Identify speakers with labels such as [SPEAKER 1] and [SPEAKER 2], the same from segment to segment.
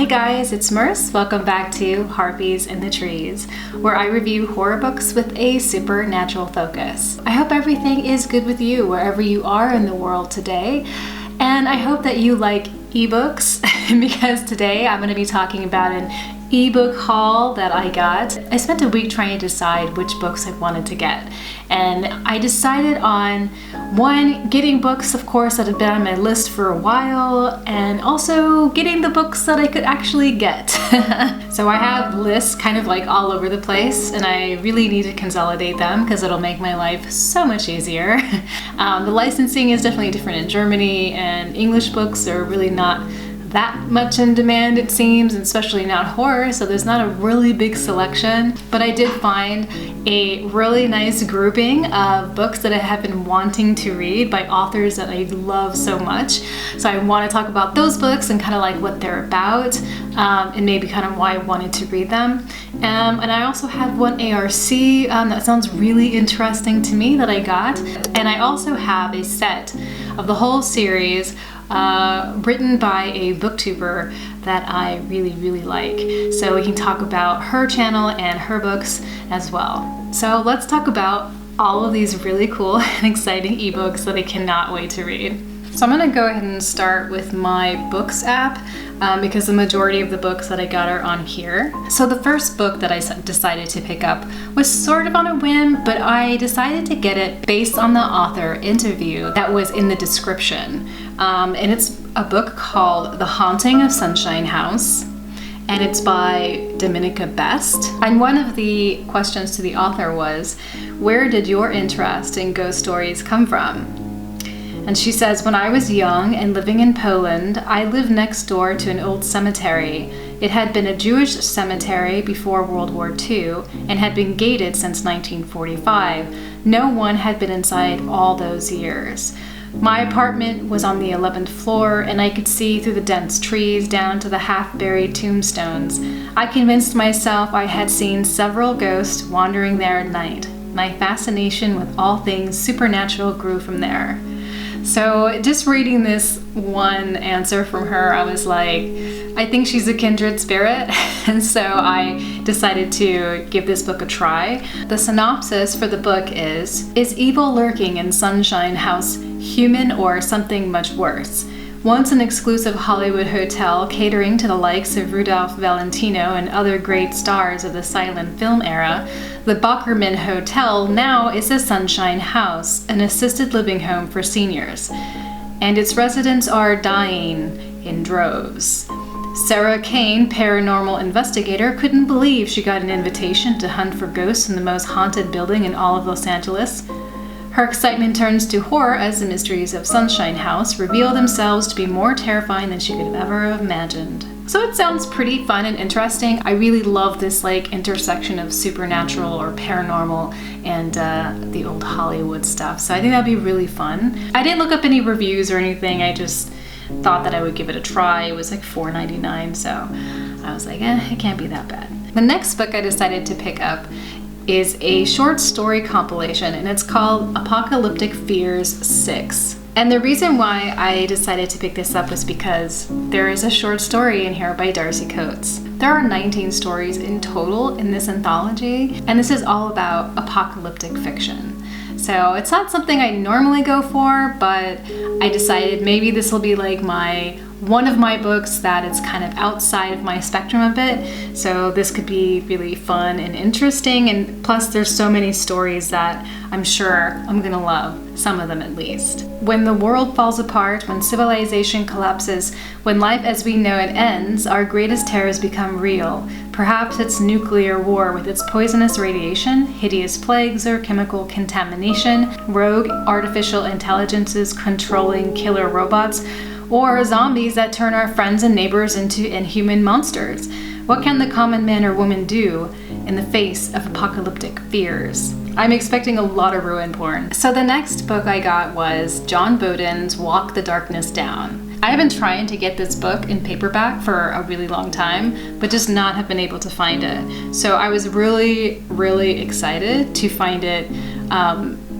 [SPEAKER 1] Hey guys, it's Merce. Welcome back to Harpies in the Trees, where I review horror books with a supernatural focus. I hope everything is good with you wherever you are in the world today, and I hope that you like ebooks because today I'm going to be talking about an ebook haul that I got. I spent a week trying to decide which books I wanted to get, and I decided on one, getting books of course that have been on my list for a while, and also getting the books that I could actually get. So I have lists kind of like all over the place, and I really need to consolidate them because it'll make my life so much easier. The licensing is definitely different in Germany, and English books are really not that much in demand, it seems, and especially not horror, so there's not a really big selection. But I did find a really nice grouping of books that I have been wanting to read by authors that I love so much. So I want to talk about those books and kind of like what they're about, and maybe kind of why I wanted to read them. And I also have one ARC that sounds really interesting to me that I got. And I also have a set of the whole series written by a booktuber that I really like. So we can talk about her channel and her books as well. So let's talk about all of these really cool and exciting ebooks that I cannot wait to read. So I'm going to go ahead and start with my books app because the majority of the books that I got are on here. So the first book that I decided to pick up was sort of on a whim, but I decided to get it based on the author interview that was in the description. And it's a book called The Haunting of Sunshine House, and it's by Dominica Best. And one of the questions to the author was, where did your interest in ghost stories come from? And she says, when I was young and living in Poland, I lived next door to an old cemetery. It had been a Jewish cemetery before World War II and had been gated since 1945. No one had been inside all those years. My apartment was on the 11th floor, and I could see through the dense trees down to the half-buried tombstones. I convinced myself I had seen several ghosts wandering there at night. My fascination with all things supernatural grew from there. So just reading this one answer from her, I was like, I think she's a kindred spirit, and so I decided to give this book a try. The synopsis for the book is evil lurking in Sunshine House human or something much worse? Once an exclusive Hollywood hotel catering to the likes of Rudolph Valentino and other great stars of the silent film era, the Bockerman Hotel now is a Sunshine House, an assisted living home for seniors, and its residents are dying in droves. Sarah Kane, paranormal investigator, couldn't believe she got an invitation to hunt for ghosts in the most haunted building in all of Los Angeles. Her excitement turns to horror as the mysteries of Sunshine House reveal themselves to be more terrifying than she could have ever imagined. So it sounds pretty fun and interesting. I really love this like intersection of supernatural or paranormal and the old Hollywood stuff. So I think that'd be really fun. I didn't look up any reviews or anything. I just thought that I would give it a try. It was like $4.99, so I was like, it can't be that bad. The next book I decided to pick up is a short story compilation, and it's called Apocalyptic Fears 6. And the reason why I decided to pick this up was because there is a short story in here by Darcy Coates. There are 19 stories in total in this anthology, and this is all about apocalyptic fiction. So it's not something I normally go for, but I decided maybe this will be like one of my books that it's kind of outside of my spectrum a bit. So this could be really fun and interesting, and plus there's so many stories that I'm sure I'm gonna love, some of them at least. When the world falls apart, when civilization collapses, when life as we know it ends, our greatest terrors become real. Perhaps it's nuclear war with its poisonous radiation, hideous plagues or chemical contamination, rogue artificial intelligences controlling killer robots, or zombies that turn our friends and neighbors into inhuman monsters. What can the common man or woman do in the face of apocalyptic fears? I'm expecting a lot of ruin porn. So the next book I got was John Bowden's Walk the Darkness Down. I have been trying to get this book in paperback for a really long time, but just not have been able to find it. So I was really excited to find it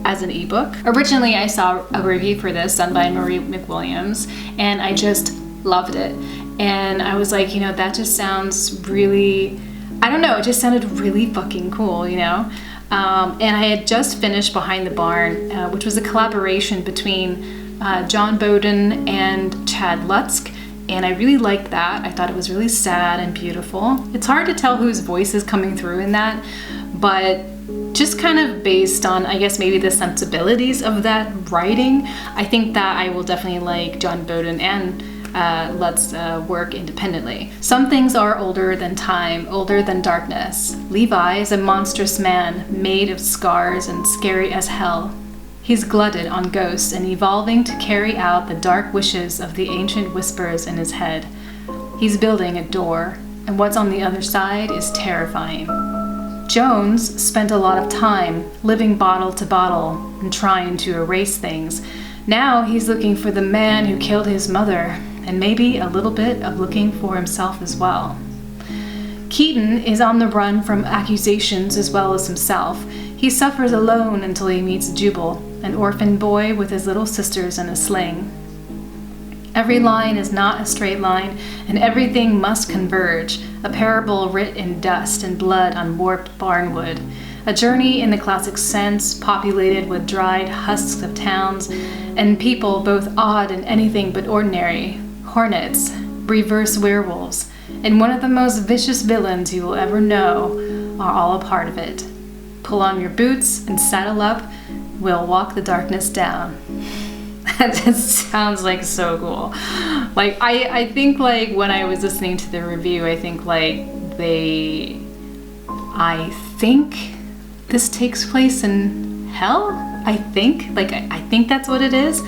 [SPEAKER 1] as an ebook. Originally, I saw a review for this done by McWilliams, and I just loved it. And I was like, you know, that just sounds really, I don't know, it just sounded really fucking cool, you know? And I had just finished Behind the Barn, which was a collaboration between John Bowden and Chad Lutzk. And I really liked that. I thought it was really sad and beautiful. It's hard to tell whose voice is coming through in that, but just kind of based on, I guess, maybe the sensibilities of that writing, I think that I will definitely like John Bowden and Lutz's work independently. Some things are older than time, older than darkness. Levi is a monstrous man, made of scars and scary as hell. He's glutted on ghosts and evolving to carry out the dark wishes of the ancient whispers in his head. He's building a door, and what's on the other side is terrifying. Jones spent a lot of time living bottle to bottle and trying to erase things. Now he's looking for the man who killed his mother, and maybe a little bit of looking for himself as well. Keaton is on the run from accusations as well as himself. He suffers alone until he meets Jubal, an orphan boy with his little sisters in a sling. Every line is not a straight line, and everything must converge, a parable writ in dust and blood on warped barnwood. A journey in the classic sense, populated with dried husks of towns, and people both odd and anything but ordinary. Hornets, reverse werewolves, and one of the most vicious villains you will ever know are all a part of it. Pull on your boots and saddle up. We'll walk the darkness down. That just sounds like so cool. Like, I think like when I was listening to the review, I think this takes place in hell. I think that's what it is,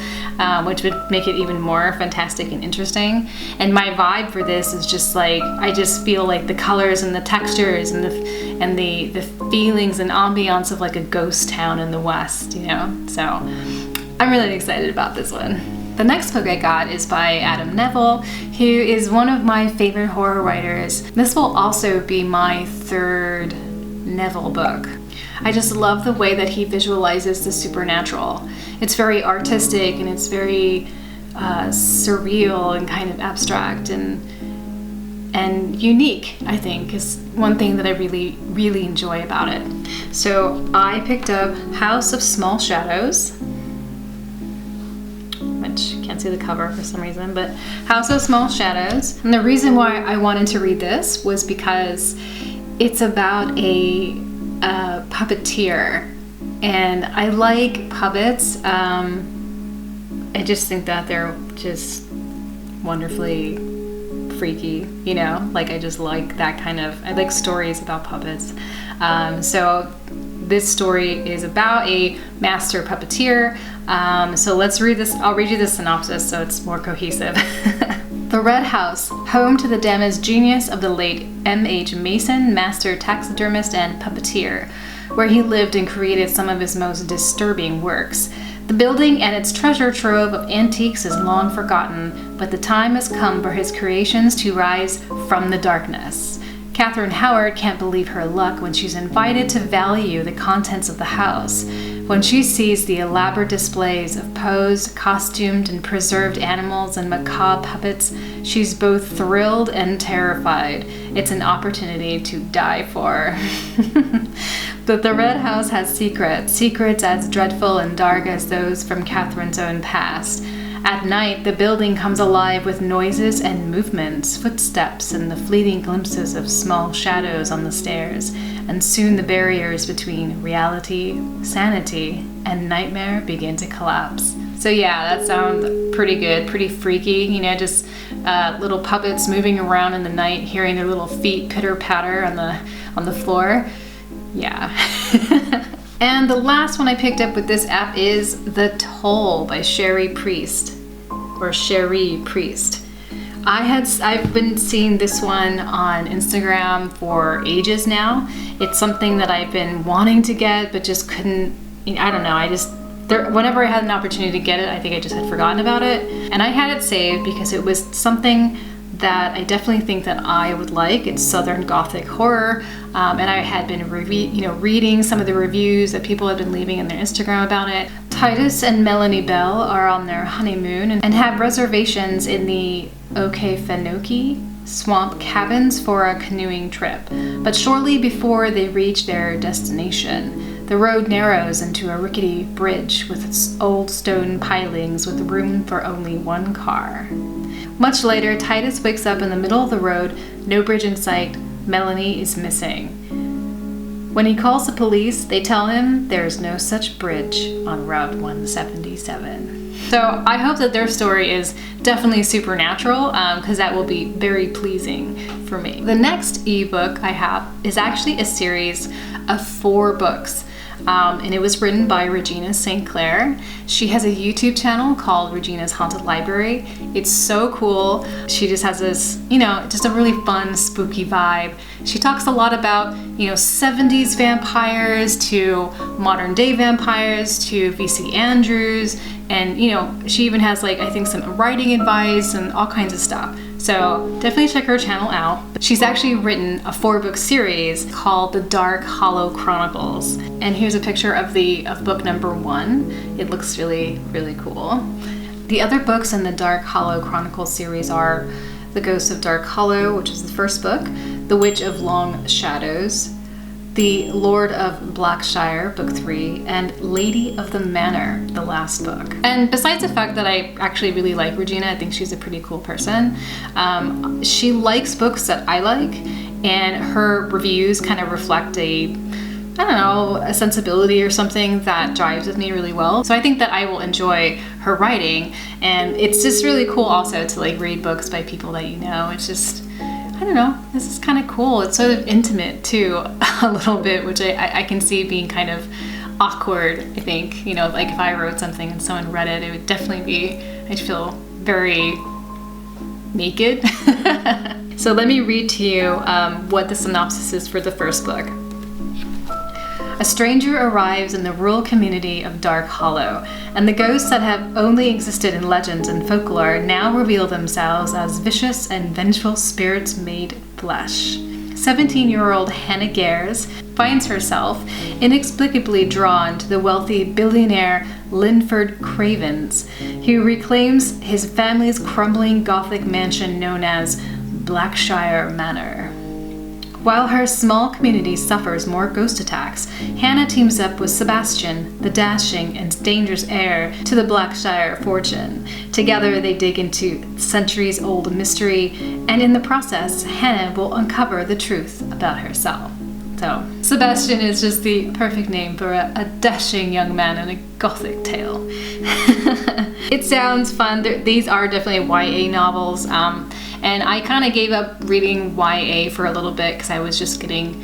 [SPEAKER 1] which would make it even more fantastic and interesting. And my vibe for this is just like, I just feel like the colors and the textures and the feelings and ambiance of like a ghost town in the West, you know? So I'm really excited about this one. The next book I got is by Adam Neville, who is one of my favorite horror writers. This will also be my third Neville book. I just love the way that he visualizes the supernatural. It's very artistic and it's very surreal and kind of abstract and unique, I think, is one thing that I really, really enjoy about it. So I picked up House of Small Shadows, which can't see the cover for some reason, but House of Small Shadows. And the reason why I wanted to read this was because it's about a puppeteer, and I like puppets. I just think that they're just wonderfully freaky, you know? Like, I just like that kind of, I like stories about puppets. So this story is about a master puppeteer. So let's read this. I'll read you the synopsis so it's more cohesive. The Red House, home to the damaged genius of the late M.H. Mason, master taxidermist and puppeteer, where he lived and created some of his most disturbing works. The building and its treasure trove of antiques is long forgotten, but the time has come for his creations to rise from the darkness. Catherine Howard can't believe her luck when she's invited to value the contents of the house. When she sees the elaborate displays of posed, costumed, and preserved animals and macabre puppets, she's both thrilled and terrified. It's an opportunity to die for. But the Red House has secrets as dreadful and dark as those from Catherine's own past. At night, the building comes alive with noises and movements, footsteps, and the fleeting glimpses of small shadows on the stairs, and soon the barriers between reality, sanity, and nightmare begin to collapse. So yeah, that sounds pretty good, pretty freaky, you know, just little puppets moving around in the night, hearing their little feet pitter-patter on the floor. Yeah. And the last one I picked up with this app is The Toll by Sherry Priest. I've been seeing this one on Instagram for ages now. It's something that I've been wanting to get but just couldn't, I don't know, whenever I had an opportunity to get it, I think I just had forgotten about it. And I had it saved because it was something that I definitely think that I would like. It's Southern Gothic horror, and I had been reading some of the reviews that people had been leaving in their Instagram about it. Titus and Melanie Bell are on their honeymoon and have reservations in the Okefenokee swamp cabins for a canoeing trip. But shortly before they reach their destination, the road narrows into a rickety bridge with its old stone pilings with room for only one car. Much later, Titus wakes up in the middle of the road, no bridge in sight. Melanie is missing. When he calls the police, they tell him there's no such bridge on Route 177. So I hope that their story is definitely supernatural, because that will be very pleasing for me. The next ebook I have is actually a series of 4 books. And it was written by Regina St. Clair. She has a YouTube channel called Regina's Haunted Library. It's so cool. She just has this, just a really fun, spooky vibe. She talks a lot about, 70s vampires to modern day vampires to V.C. Andrews. And, she even has I think some writing advice and all kinds of stuff. So definitely check her channel out. She's actually written a 4-book series called The Dark Hollow Chronicles. And here's a picture of book number 1. It looks really, really cool. The other books in the Dark Hollow Chronicles series are The Ghost of Dark Hollow, which is the first book, The Witch of Long Shadows, The Lord of Blackshire, book 3, and Lady of the Manor, the last book. And besides the fact that I actually really like Regina, I think she's a pretty cool person, she likes books that I like, and her reviews kind of reflect a sensibility or something that jives with me really well. So I think that I will enjoy her writing, and it's just really cool also to read books by people that you know. It's just, this is kind of cool. It's sort of intimate too, a little bit, which I can see being kind of awkward, I think. If I wrote something and someone read it, it would definitely be, I'd feel very naked. So let me read to you what the synopsis is for the first book. A stranger arrives in the rural community of Dark Hollow, and the ghosts that have only existed in legends and folklore now reveal themselves as vicious and vengeful spirits made flesh. 17-year-old Hannah Gares finds herself inexplicably drawn to the wealthy billionaire Linford Cravens, who reclaims his family's crumbling Gothic mansion known as Blackshire Manor. While her small community suffers more ghost attacks, Hannah teams up with Sebastian, the dashing and dangerous heir to the Blackshire fortune. Together they dig into centuries-old mystery, and in the process, Hannah will uncover the truth about herself. So, Sebastian is just the perfect name for a dashing young man in a gothic tale. It sounds fun. These are definitely YA novels. And I kind of gave up reading YA for a little bit because I was just getting,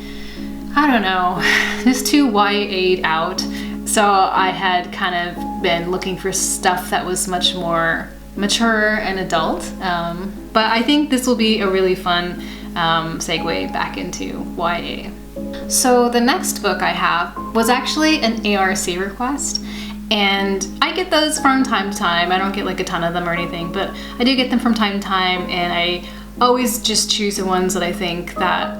[SPEAKER 1] just too YA'd out. So I had kind of been looking for stuff that was much more mature and adult. But I think this will be a really fun segue back into YA. So the next book I have was actually an ARC request. And I get those from time to time. I don't get a ton of them or anything, but I do get them from time to time, and I always just choose the ones that I think that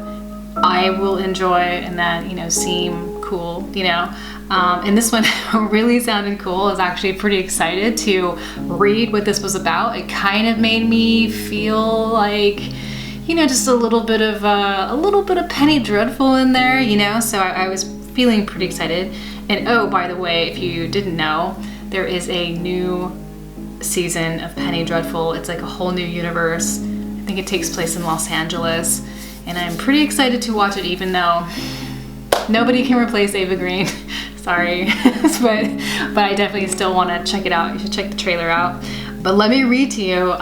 [SPEAKER 1] I will enjoy and that, seem cool, And this one really sounded cool. I was actually pretty excited to read what this was about. It kind of made me feel like, just a little bit of Penny Dreadful in there, so I was feeling pretty excited. And oh, by the way, if you didn't know, there is a new season of Penny Dreadful. It's a whole new universe. I think it takes place in Los Angeles. And I'm pretty excited to watch it, even though nobody can replace Ava Green. Sorry. but I definitely still want to check it out. You should check the trailer out. But let me read to you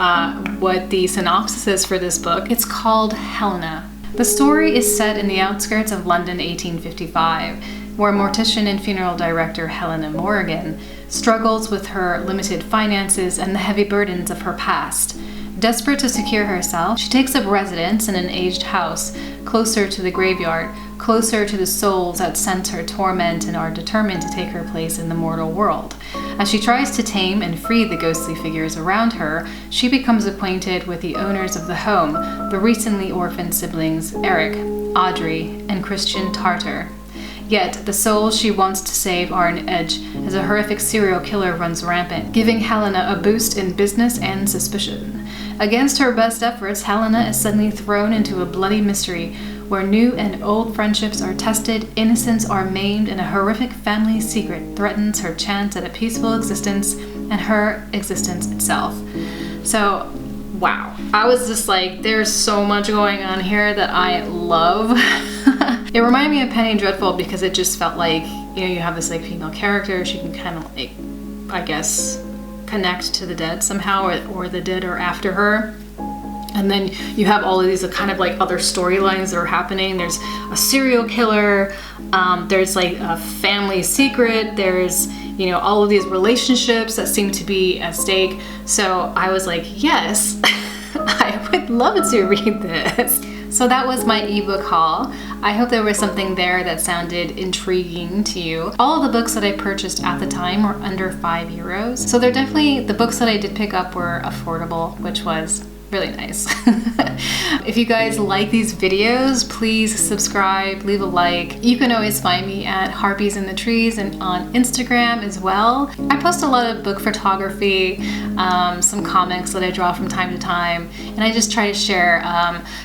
[SPEAKER 1] what the synopsis is for this book. It's called Helena. The story is set in the outskirts of London, 1855. Where mortician and funeral director Helena Morgan struggles with her limited finances and the heavy burdens of her past. Desperate to secure herself, she takes up residence in an aged house, closer to the graveyard, closer to the souls that sense her torment and are determined to take her place in the mortal world. As she tries to tame and free the ghostly figures around her, she becomes acquainted with the owners of the home, the recently orphaned siblings Eric, Audrey, and Christian Tartar. Yet the souls she wants to save are on edge as a horrific serial killer runs rampant, giving Helena a boost in business and suspicion. Against her best efforts, Helena is suddenly thrown into a bloody mystery where new and old friendships are tested, innocents are maimed, and a horrific family secret threatens her chance at a peaceful existence and her existence itself. So, wow. I was just like, there's so much going on here that I love. It reminded me of Penny Dreadful because it just felt like, you know, you have this like female character, she can kind of like, I guess, connect to the dead somehow, or the dead are after her. And then you have all of these kind of like other storylines that are happening. There's a serial killer, there's like a family secret, there's, you know, all of these relationships that seem to be at stake. So I was like, yes, I would love to read this. So that was my ebook haul. I hope there was something there that sounded intriguing to you. All of the books that I purchased at the time were under €5. So they're definitely, the books that I did pick up were affordable, which was really nice. If you guys like these videos, please subscribe, leave a like. You can always find me at Harpies in the Trees and on Instagram as well. I post a lot of book photography, some comics that I draw from time to time, and I just try to share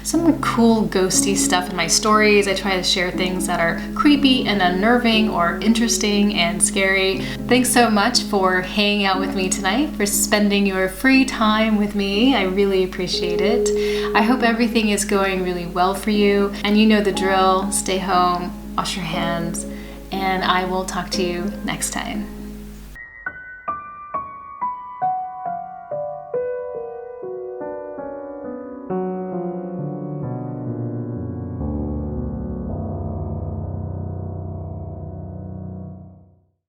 [SPEAKER 1] some cool ghosty stuff in my stories. I try to share things that are creepy and unnerving or interesting and scary. Thanks so much for hanging out with me tonight, for spending your free time with me. I really appreciate it. I hope everything is going really well for you, and you know the drill. Stay home, wash your hands, and I will talk to you next time.